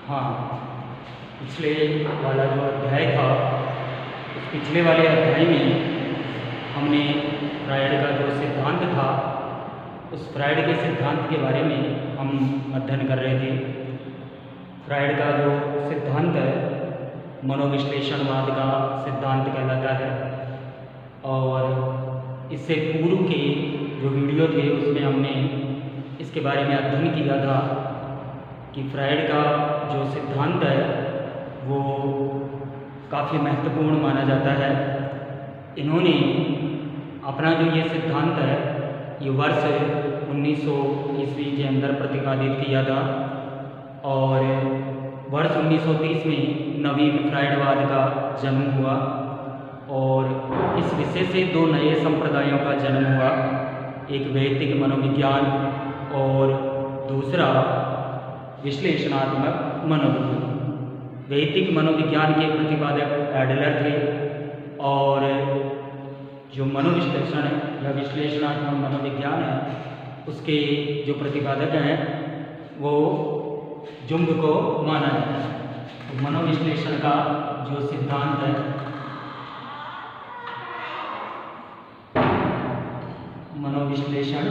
हाँ, पिछले वाला जो अध्याय था, उस पिछले वाले अध्याय में हमने फ्रायड का जो सिद्धांत था, उस फ्रायड के सिद्धांत के बारे में हम अध्ययन कर रहे थे। फ्रायड का जो सिद्धांत है मनोविश्लेषणवाद का सिद्धांत कहलाता है। और इससे पूर्व के जो वीडियो थे उसमें हमने इसके बारे में अध्ययन किया था कि फ्रायड का जो सिद्धांत है वो काफ़ी महत्वपूर्ण माना जाता है। इन्होंने अपना जो ये सिद्धांत है ये वर्ष 1900 ईस्वी के अंदर प्रतिपादित किया था और वर्ष 1930 में नवीन फ्रायडवाद का जन्म हुआ और इस विषय से दो नए संप्रदायों का जन्म हुआ, एक वैयक्तिक मनोविज्ञान और दूसरा विश्लेषणात्मक मनोविज्ञान। वैयक्तिक मनोविज्ञान के प्रतिपादक एडलर थे और जो मनोविश्लेषण या विश्लेषणात्मक मनोविज्ञान है उसके जो प्रतिपादक हैं वो जुंग को माना जाता है। तो मनोविश्लेषण का जो सिद्धांत है, मनोविश्लेषण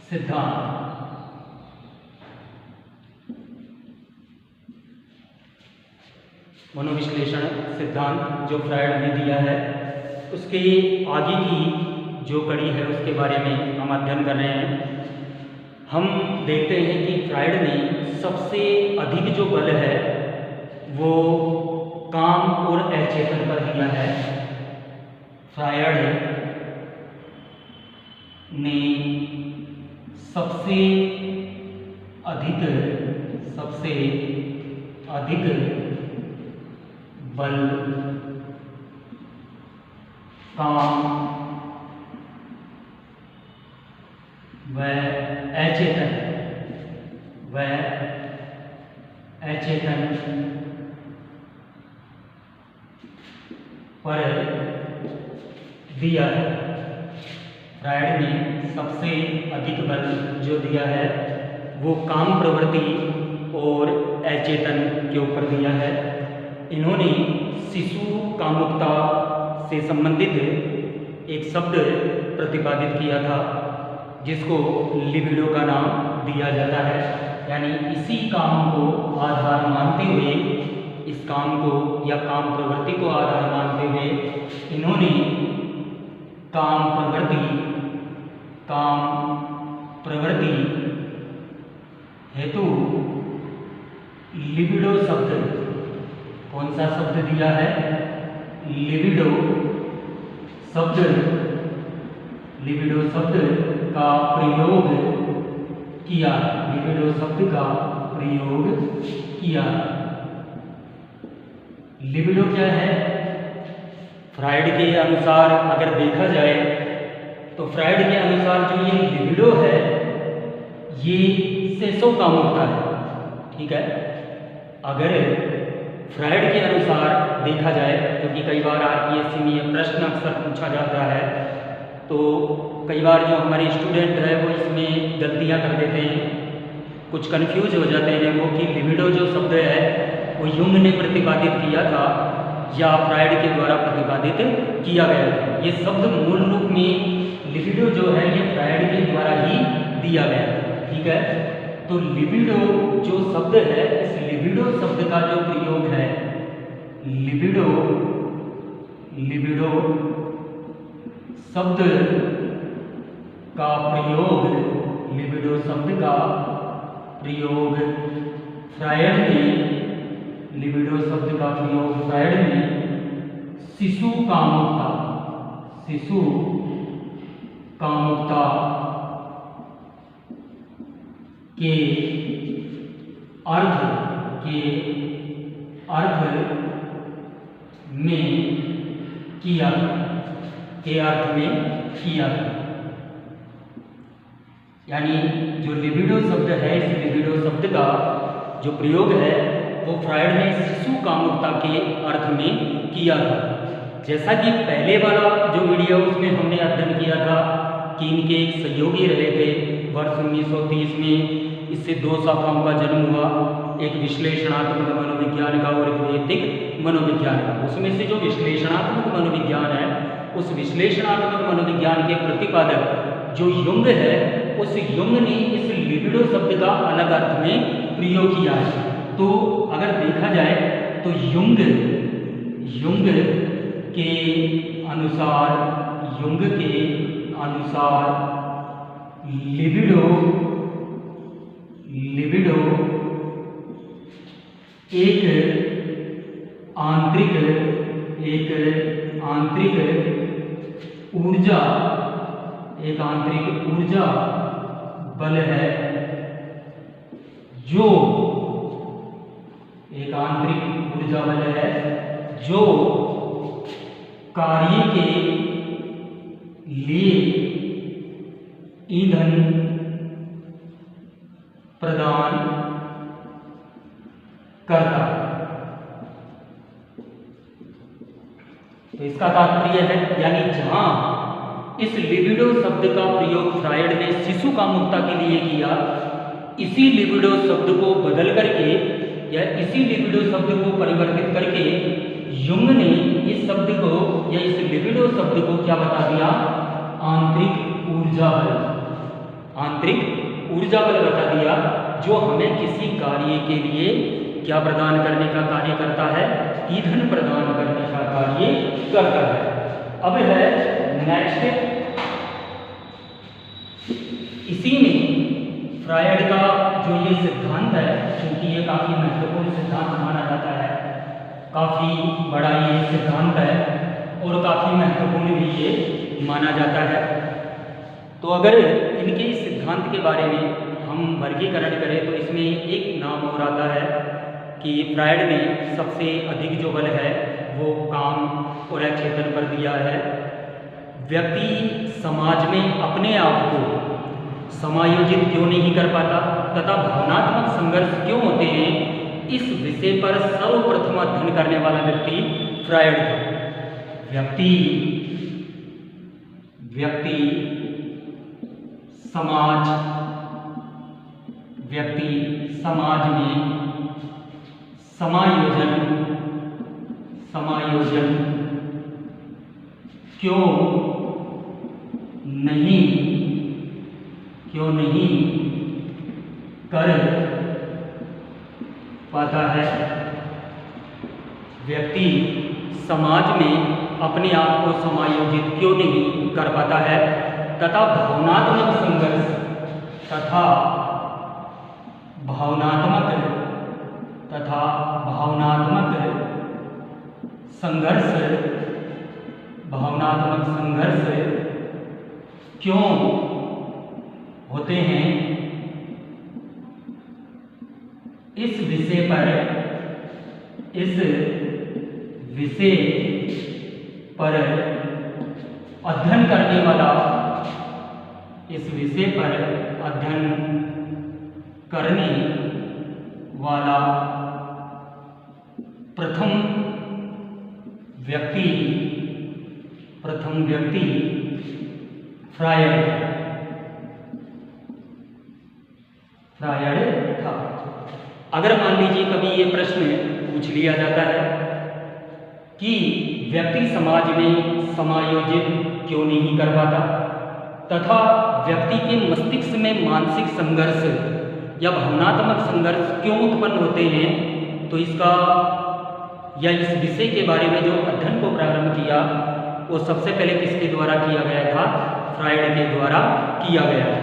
सिद्धांत, मनोविश्लेषण सिद्धांत जो फ्रायड ने दिया है उसके आगे की जो कड़ी है उसके बारे में हम अध्ययन कर रहे हैं। हम देखते हैं कि फ्रायड ने सबसे अधिक जो बल है वो काम और अचेतन पर दिया है। फ्रायड ने सबसे अधिक बल काम व अचेतन पर दिया है। फ्रायड ने सबसे अधिक बल जो दिया है वो काम प्रवृत्ति और अचेतन के ऊपर दिया है। इन्होंने शिशु कामुकता से संबंधित एक शब्द प्रतिपादित किया था जिसको लिबिडो का नाम दिया जाता है। यानी इसी काम को आधार मानते हुए, इस काम को या काम प्रवृत्ति को आधार मानते हुए इन्होंने काम प्रवृत्ति हेतु लिबिडो शब्द, कौन सा शब्द दिया है? लिबिडो शब्द का प्रयोग किया। लिबिडो शब्द का प्रयोग किया। लिबिडो क्या है? फ्रायड के अनुसार अगर देखा जाए तो फ्रायड के अनुसार जो ये लिबिडो है ये सेक्सो कामुकता है। ठीक है, अगर फ्रायड के अनुसार देखा जाए, क्योंकि कई बार आरपीएससी में ये प्रश्न अक्सर पूछा जाता है, तो कई बार जो हमारे स्टूडेंट है वो इसमें गलतियां कर देते हैं, कुछ कंफ्यूज हो जाते हैं वो कि लिबिडो जो शब्द है वो युंग ने प्रतिपादित किया था या फ्रायड के द्वारा प्रतिपादित किया गया था। ये शब्द मूल रूप में लिबिडो जो है ये फ्रायड के द्वारा ही दिया गया था। ठीक है, तो लिबिडो जो शब्द है, इस लिबिडो शब्द का जो प्रयोग है, लिबिडो शब्द का प्रयोग, लिबिडो शब्द का प्रयोग फ्रायड ने, लिबिडो शब्द का प्रयोग फ्रायड ने शिशु कामुकता के अर्थ में किया। यानी जो लिबिडो शब्द है, इस लिबिडो शब्द का जो प्रयोग है वो फ्रायड ने शिशु कामुकता के अर्थ में किया था। जैसा कि पहले वाला जो वीडियो उसमें हमने अध्ययन किया था कि इनके एक सहयोगी रहे थे वर्ष 1930 में, इससे दो शाखाओं का जन्म हुआ, एक विश्लेषणात्मक मनोविज्ञान का और द्वैतिक मनोविज्ञान का। उसमें से जो विश्लेषणात्मक मनोविज्ञान है, उस विश्लेषणात्मक मनोविज्ञान के प्रतिपादक जो युंग है, उस युंग ने इस लिबिडो शब्द का अलग अर्थ में प्रयोग किया है। तो अगर देखा जाए तो युंग के अनुसार लिबिडो एक आंतरिक ऊर्जा बल है जो कार्य के लिए ईंधन प्रदान करता है। तो इसका तात्पर्य है, यानी जहां इस लिबिडो शब्द का प्रयोग फ्रायड ने शिशु कामुकता के लिए किया, इसी लिबिडो शब्द को बदल करके या इसी लिबिडो शब्द को परिवर्तित करके युंग ने इस शब्द को या इस लिबिडो शब्द को क्या बता दिया? आंतरिक ऊर्जा बल बता दिया, जो हमें किसी कार्य के लिए क्या प्रदान करने का कार्य करता है? ईंधन प्रदान करने का कार्य करता है। अब है नेक्स्ट, इसी में फ्रायड का जो ये सिद्धांत है, क्योंकि ये काफी महत्वपूर्ण सिद्धांत माना जाता है, काफी बड़ा ये सिद्धांत है और काफी महत्वपूर्ण भी ये माना जाता है। तो अगर इनके इस सिद्धांत के बारे में हम वर्गीकरण करें तो इसमें एक नाम और आता है कि फ्रायड ने सबसे अधिक जो बल है वो काम और अचेतन पर दिया है। व्यक्ति समाज में अपने आप को समायोजित क्यों नहीं कर पाता तथा भावनात्मक संघर्ष क्यों होते हैं, इस विषय पर सर्वप्रथम अध्ययन करने वाला व्यक्ति फ्रायड था। व्यक्ति समाज में समायोजन क्यों नहीं कर पाता है। व्यक्ति समाज में अपने आप को समायोजित क्यों नहीं कर पाता है तथा भावनात्मक संघर्ष क्यों होते हैं, इस विषय पर अध्ययन करने वाला प्रथम व्यक्ति फ्रायड था। अगर मान लीजिए कभी ये प्रश्न पूछ लिया जाता है कि व्यक्ति समाज में समायोजित क्यों नहीं कर पाता तथा व्यक्ति के मस्तिष्क में मानसिक संघर्ष या भावनात्मक संघर्ष क्यों उत्पन्न होते हैं, तो इसका या इस विषय के बारे में जो अध्ययन को प्रारंभ किया वो सबसे पहले किसके द्वारा किया गया था? फ्रायड के द्वारा किया गया था।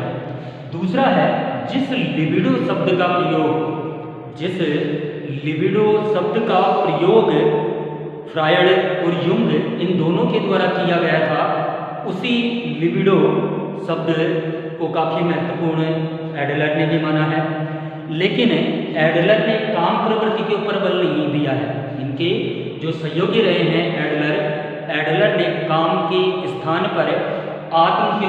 दूसरा है, जिस लिबिडो शब्द का प्रयोग फ्रायड और युंग इन दोनों के द्वारा किया गया था, उसी लिबिडो शब्द को काफी महत्वपूर्ण एडलर ने भी माना है। लेकिन एडलर ने काम प्रवृत्ति के ऊपर बल नहीं दिया है। इनके जो सहयोगी रहे हैं एडलर ने काम के स्थान पर आत्म के